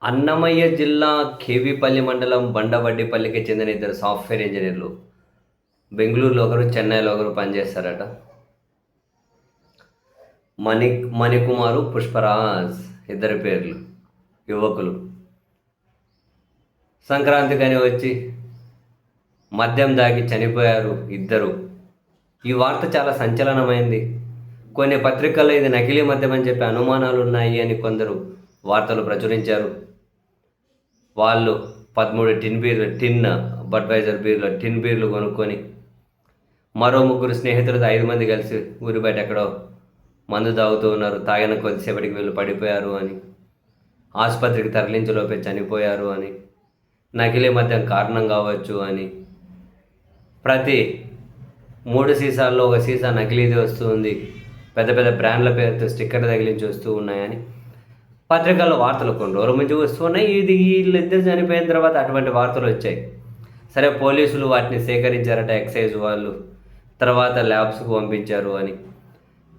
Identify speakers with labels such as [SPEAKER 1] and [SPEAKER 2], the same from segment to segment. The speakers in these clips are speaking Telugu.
[SPEAKER 1] అన్నమయ్య జిల్లా కేవీపల్లి మండలం బండవడ్డిపల్లికి చెందిన ఇద్దరు సాఫ్ట్‌వేర్ ఇంజినీర్లు బెంగుళూరులో ఒకరు, చెన్నైలో ఒకరు పనిచేస్తారట. మణికుమారు, పుష్పరాజ్ ఇద్దరి పేర్లు. యువకులు. సంక్రాంతికని వచ్చి మద్యం దాగి చనిపోయారు ఇద్దరు. ఈ వార్త చాలా సంచలనమైంది. కొన్ని పత్రికల్లో ఇది నకిలీ మద్యం అని చెప్పి అనుమానాలున్నాయి అని కొందరు వార్తలు ప్రచురించారు. వాళ్ళు 13 టిన్ బడ్వైజర్ బీర్లు, టిన్ బీర్లు కొనుక్కొని మరో ముగ్గురు స్నేహితులతో 5 మంది కలిసి ఊరి బయట ఎక్కడో మందు తాగుతూ ఉన్నారు. తాగిన కొద్దిసేపటికి వీళ్ళు పడిపోయారు అని, ఆసుపత్రికి తరలించలోపే చనిపోయారు అని, నకిలీ మద్యం కారణం కావచ్చు అని, ప్రతి 3 సీసాల్లో ఒక సీసా నకిలీది వస్తుంది, పెద్ద పెద్ద బ్రాండ్ల పేరుతో స్టిక్కర్ తగిలించి వస్తూ ఉన్నాయని పత్రికల్లో వార్తలు కొన్ని రోజుల నుంచి వస్తున్నాయి. వీళ్ళిద్దరు చనిపోయిన తర్వాత అటువంటి వార్తలు వచ్చాయి. సరే, పోలీసులు వాటిని సేకరించారట, ఎక్సైజ్ వాళ్ళు. తర్వాత ల్యాబ్స్కు పంపించారు అని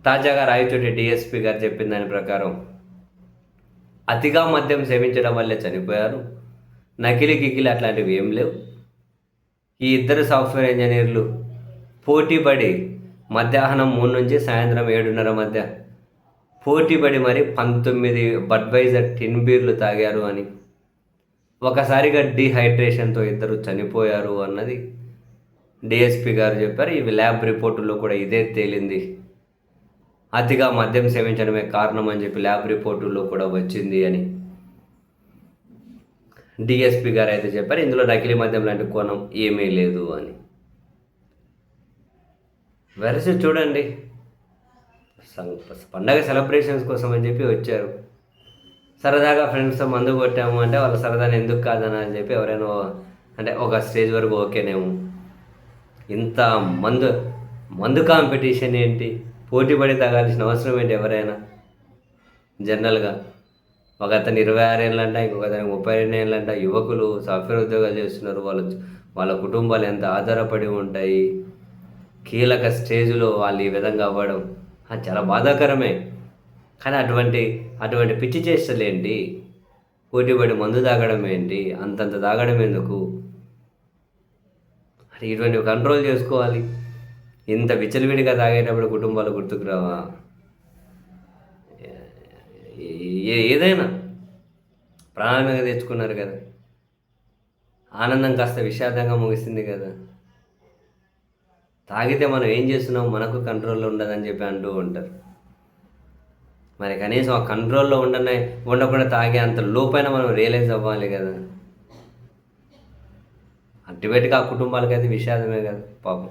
[SPEAKER 1] తాజాగా రాయచోటి డిఎస్పీ గారు చెప్పిన దాని ప్రకారం అతిగా మద్యం సేవించడం వల్లే చనిపోయారు. నకిలీ గికిలి అట్లాంటివి ఏం లేవు. ఈ ఇద్దరు సాఫ్ట్వేర్ ఇంజనీర్లు పోటీపడి మధ్యాహ్నం 3 నుంచి సాయంత్రం 7:30 మధ్య పోటీపడి మరి 19 బడ్వైజర్ టిన్ బీర్లు తాగారు అని, ఒకసారిగా డీహైడ్రేషన్తో ఇద్దరు చనిపోయారు అన్నది డిఎస్పీ గారు చెప్పారు. ఇవి ల్యాబ్ రిపోర్టుల్లో కూడా ఇదే తేలింది. అతిగా మద్యం సేవించడమే కారణం అని చెప్పి ల్యాబ్ రిపోర్టుల్లో కూడా వచ్చింది అని డిఎస్పీ గారు అయితే చెప్పారు. ఇందులో నకిలీ మద్యం లాంటి కోణం ఏమీ లేదు అని. వెరసి చూడండి, పండగ సెలబ్రేషన్స్ కోసం అని చెప్పి వచ్చారు. సరదాగా ఫ్రెండ్స్తో మందు కొట్టాము అంటే వాళ్ళ సరదాని ఎందుకు కాదని అని చెప్పి ఎవరైనా అంటే ఒక స్టేజ్ వరకు ఓకేనేమో. ఇంత మందు కాంపిటీషన్ ఏంటి, పోటీ పడి తాగాల్సిన అవసరం ఏంటి? ఎవరైనా జనరల్గా ఒక అతను 26 ఏళ్ళంట, ఇంకొక అతనికి 32 ఏళ్ళంట. యువకులు సాఫ్ట్వేర్ ఉద్యోగాలు చేస్తున్నారు. వాళ్ళ కుటుంబాలు ఎంత ఆధారపడి ఉంటాయి. కీలక స్టేజ్లో వాళ్ళు ఈ విధంగా అవ్వడం చాలా బాధాకరమే. కానీ అటువంటి పిచ్చి చేష్టలేంటి? పోటీపడి మందు తాగడం ఏంటి? అంతంత తాగడం ఎందుకు? అది ఇటువంటివి కంట్రోల్ చేసుకోవాలి. ఇంత విచ్చలవిడిగా తాగేటప్పుడు కుటుంబాలు గుర్తుకు రావా? ఏదైనా ప్రాణంగా తెచ్చుకున్నారు కదా, ఆనందం కాస్త విషాదంగా ముగిసింది కదా. తాగితే మనం ఏం చేస్తున్నాం మనకు కంట్రోల్లో ఉండదని చెప్పి అంటూ ఉంటారు. మరి కనీసం ఆ కంట్రోల్లో ఉండకుండా తాగే అంత లోపైన మనం రియలైజ్ అవ్వాలి కదా. అల్టిమేట్గా ఆ కుటుంబాలకైతే విషాదమే కదా పాపం.